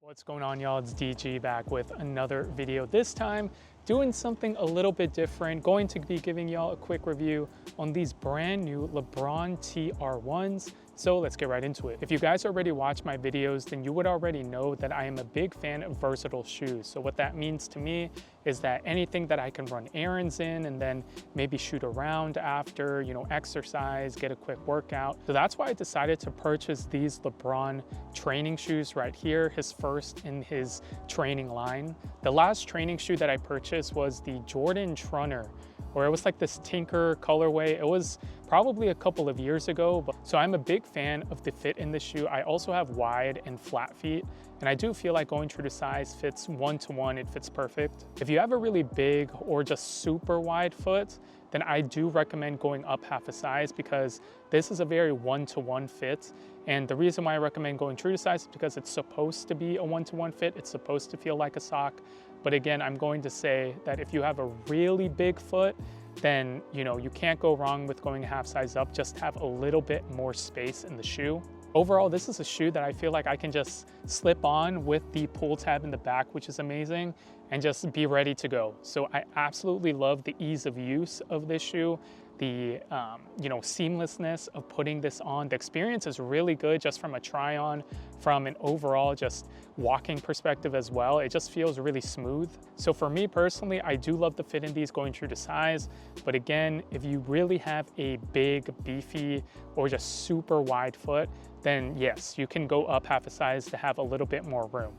What's going on, y'all? It's DG back with another video. This time doing something a little bit different. Going to be giving y'all a quick review on these brand new LeBron TR1s. So let's get right into it. If you guys already watch my videos, then you would already know that I am a big fan of versatile shoes. So what that means to me is that anything that I can run errands in and then maybe shoot around after, exercise, get a quick workout. So that's why I decided to purchase these LeBron training shoes right here, his first in his training line. The last training shoe that I purchased was the Jordan Trunner, where it was like this tinker colorway. It was probably a couple of years ago, so I'm a big fan of the fit in the shoe. I also have wide and flat feet, and I do feel like going true to size fits one-to-one, it fits perfect. If you have a really big or just super wide foot, then I do recommend going up half a size because this is a very one-to-one fit. And the reason why I recommend going true to size is because it's supposed to be a one-to-one fit. It's supposed to feel like a sock. But again, I'm going to say that if you have a really big foot, then you can't go wrong with going a half size up. Just have a little bit more space in the shoe. Overall, this is a shoe that I feel like I can just slip on with the pull tab in the back, which is amazing, and just be ready to go. So I absolutely love the ease of use of this shoe, the seamlessness of putting this on. The experience is really good just from a try on, from an overall just walking perspective as well. It just feels really smooth. So for me personally, I do love the fit in these going true to size. But again, if you really have a big, beefy, or just super wide foot, then yes, you can go up half a size to have a little bit more room.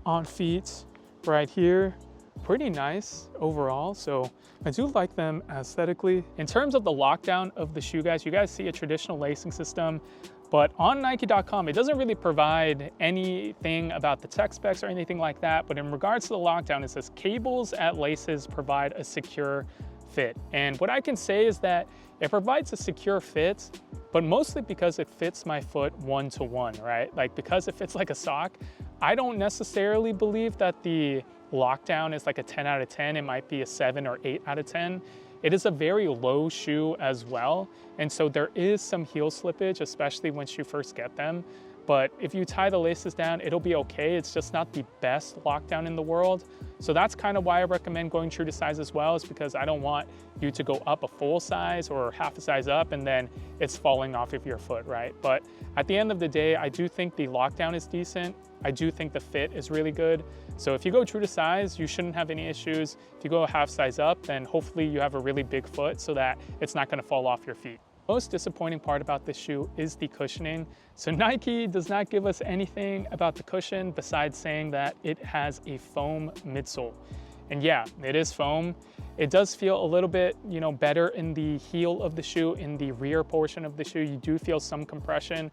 On feet right here, pretty nice overall. So I do like them aesthetically. In terms of the lockdown of the shoe, guys, you guys see a traditional lacing system, but on Nike.com, it doesn't really provide anything about the tech specs or anything like that. But in regards to the lockdown, it says cables at laces provide a secure fit. And what I can say is that it provides a secure fit, but mostly because it fits my foot one-to-one, right? Like because it fits like a sock, I don't necessarily believe that the lockdown is like a 10 out of 10. It might be a 7 or 8 out of 10. It is a very low shoe as well. And so there is some heel slippage, especially once you first get them. But if you tie the laces down, it'll be okay. It's just not the best lockdown in the world. So that's kind of why I recommend going true to size as well, is because I don't want you to go up a full size or half a size up and then it's falling off of your foot, right? But at the end of the day, I do think the lockdown is decent. I do think the fit is really good. So if you go true to size, you shouldn't have any issues. If you go a half size up, then hopefully you have a really big foot so that it's not gonna fall off your feet. Most disappointing part about this shoe is the cushioning. So Nike does not give us anything about the cushion besides saying that it has a foam midsole. And yeah, it is foam. It does feel a little bit, better in the heel of the shoe, in the rear portion of the shoe. You do feel some compression.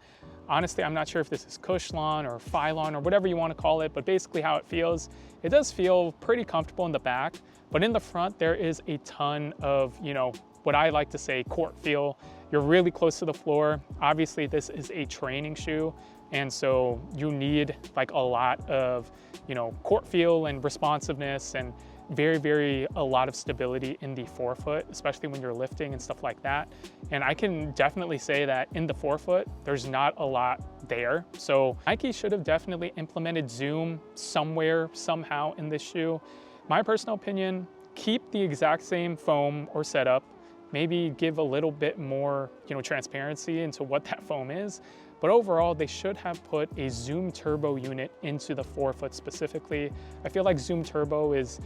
Honestly, I'm not sure if this is Cushlon or Phylon or whatever you want to call it, but basically how it feels, it does feel pretty comfortable in the back, but in the front, there is a ton of, what I like to say court feel. You're really close to the floor. Obviously, this is a training shoe, and so you need like a lot of, court feel and responsiveness and a lot of stability in the forefoot, especially when you're lifting and stuff like that. And I can definitely say that in the forefoot, there's not a lot there. So Nike should have definitely implemented Zoom somewhere, somehow in this shoe. My personal opinion, keep the exact same foam or setup, maybe give a little bit more, transparency into what that foam is. But overall, they should have put a Zoom Turbo unit into the forefoot specifically. I feel like Zoom Turbo is,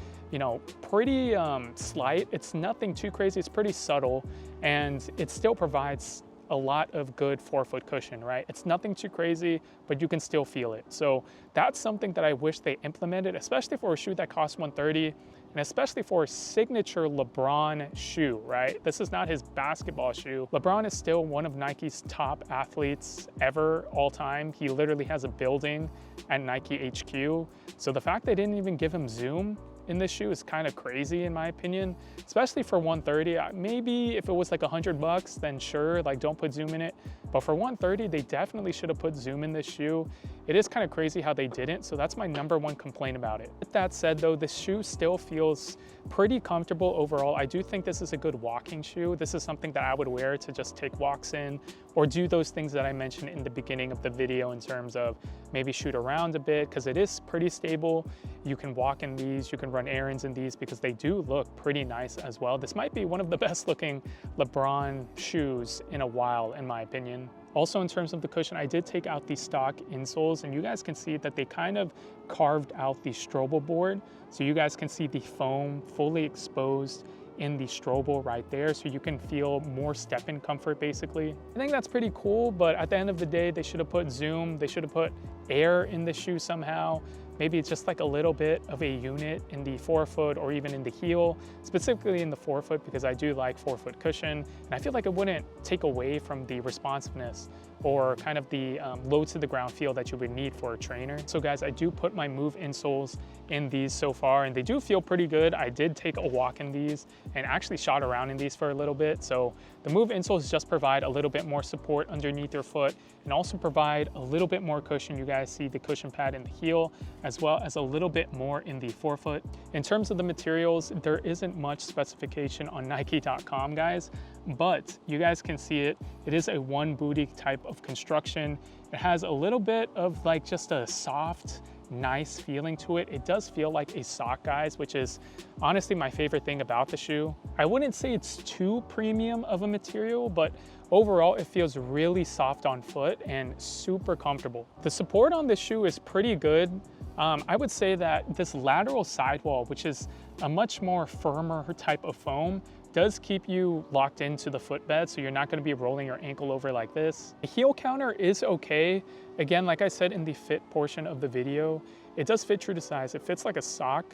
pretty slight. It's nothing too crazy. It's pretty subtle, and it still provides a lot of good forefoot cushion, right? It's nothing too crazy, but you can still feel it. So that's something that I wish they implemented, especially for a shoe that costs $130. And especially for a signature LeBron shoe, right? This is not his basketball shoe. LeBron is still one of Nike's top athletes ever, all time. He literally has a building at Nike HQ. So the fact they didn't even give him Zoom in this shoe is kind of crazy in my opinion, especially for $130. Maybe if it was like $100, then sure, like don't put Zoom in it. But for $130, they definitely should have put Zoom in this shoe. it is kind of crazy how they didn't. So that's my #1 complaint about it. With that said though, the shoe still feels pretty comfortable overall. I do think this is a good walking shoe. This is something that I would wear to just take walks in or do those things that I mentioned in the beginning of the video in terms of maybe shoot around a bit, because it is pretty stable. You can walk in these, you can run errands in these because they do look pretty nice as well. This might be one of the best looking LeBron shoes in a while, in my opinion. Also, in terms of the cushion, I did take out the stock insoles, and you guys can see that they kind of carved out the Strobel board. So you guys can see the foam fully exposed in the Strobel right there, so you can feel more step-in comfort basically. I think that's pretty cool, but at the end of the day, they should have put zoom, they should have put air in the shoe somehow. Maybe it's just like a little bit of a unit in the forefoot or even in the heel, specifically in the forefoot, because I do like forefoot cushion. And I feel like it wouldn't take away from the responsiveness or kind of the low to the ground feel that you would need for a trainer. So guys, I do put my Move insoles in these so far, and they do feel pretty good. I did take a walk in these and actually shot around in these for a little bit. So the Move insoles just provide a little bit more support underneath your foot and also provide a little bit more cushion. You guys see the cushion pad in the heel, as well as a little bit more in the forefoot. In terms of the materials, there isn't much specification on Nike.com, guys, but you guys can see it. It is a one booty type of construction. It has a little bit of like just a soft, nice feeling to it. It does feel like a sock, guys, which is honestly my favorite thing about the shoe. I wouldn't say it's too premium of a material, but overall it feels really soft on foot and super comfortable. The support on this shoe is pretty good. I would say that this lateral sidewall, which is a much more firmer type of foam, does keep you locked into the footbed, so you're not going to be rolling your ankle over like this. The heel counter is okay. Again, like I said in the fit portion of the video, it does fit true to size. It fits like a sock.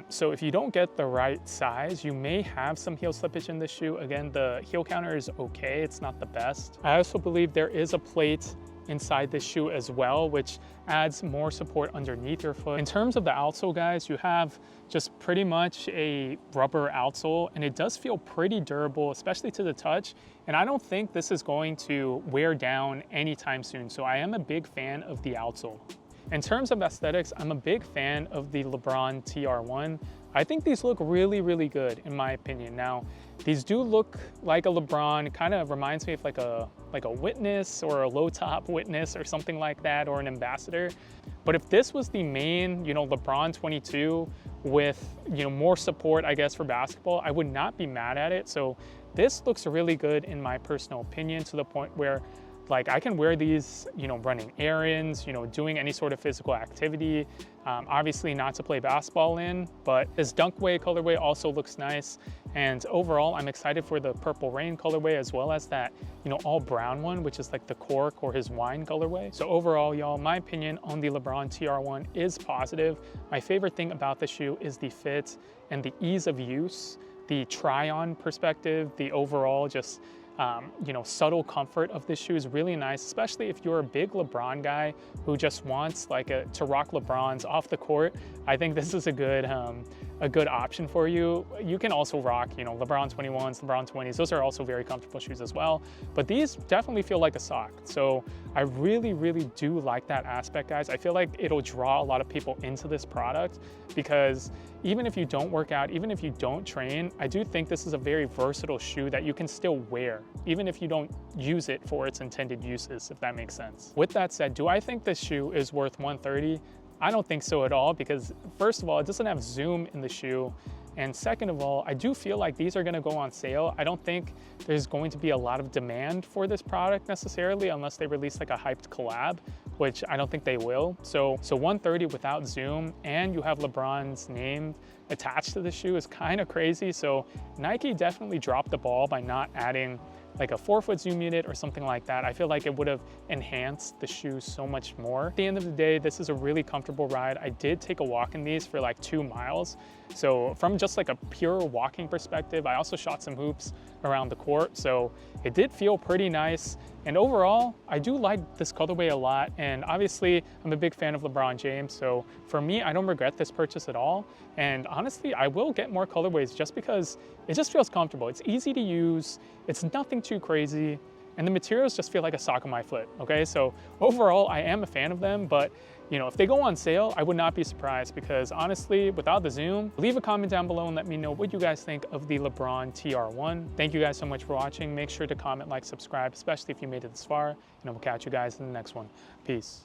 So if you don't get the right size, you may have some heel slippage in this shoe. Again, the heel counter is okay. It's not the best. I also believe there is a plate inside this shoe as well, which adds more support underneath your foot. In terms of the outsole, guys, you have just pretty much a rubber outsole, and it does feel pretty durable, especially to the touch. And I don't think this is going to wear down anytime soon. So I am a big fan of the outsole. In terms of aesthetics, I'm a big fan of the LeBron TR1. I think these look really, really good in my opinion. Now, these do look like a LeBron. It kind of reminds me of like a Witness or a low top Witness or something like that, or an Ambassador. But if this was the main, LeBron 22 with, more support, I guess, for basketball, I would not be mad at it. So this looks really good in my personal opinion, to the point where like I can wear these, running errands, doing any sort of physical activity. Obviously not to play basketball in, but this Dunkway colorway also looks nice. And overall, I'm excited for the Purple Rain colorway, as well as that, all brown one, which is like the cork or his wine colorway. So overall, y'all, my opinion on the LeBron TR1 is positive. My favorite thing about the shoe is the fit and the ease of use, the try-on perspective, the overall just subtle comfort of this shoe is really nice, especially if you're a big LeBron guy who just wants to rock LeBrons off the court. I think this is a good option for you. You can also rock, LeBron 21s, LeBron 20s. Those are also very comfortable shoes as well. But these definitely feel like a sock. So I really, really do like that aspect, guys. I feel like it'll draw a lot of people into this product, because even if you don't work out, even if you don't train, I do think this is a very versatile shoe that you can still wear, even if you don't use it for its intended uses, if that makes sense. With that said, do I think this shoe is worth $130? I don't think so at all, because first of all, it doesn't have zoom in the shoe. And second of all, I do feel like these are gonna go on sale. I don't think there's going to be a lot of demand for this product necessarily, unless they release like a hyped collab, which I don't think they will. So $130 without zoom, and you have LeBron's name attached to the shoe, is kind of crazy. So Nike definitely dropped the ball by not adding like a 4-foot zoom unit or something like that. I feel like it would have enhanced the shoe so much more. At the end of the day, this is a really comfortable ride. I did take a walk in these for like 2 miles. So from just like a pure walking perspective, I also shot some hoops around the court. So it did feel pretty nice. And overall, I do like this colorway a lot. And obviously, I'm a big fan of LeBron James. So for me, I don't regret this purchase at all. And honestly, I will get more colorways just because it just feels comfortable. It's easy to use. It's nothing too crazy. and the materials just feel like a sock on my foot, okay? So overall, I am a fan of them, but you know, if they go on sale, I would not be surprised because honestly, without the zoom, leave a comment down below and let me know what you guys think of the LeBron TR1. Thank you guys so much for watching. Make sure to comment, like, subscribe, especially if you made it this far, and I will catch you guys in the next one. Peace.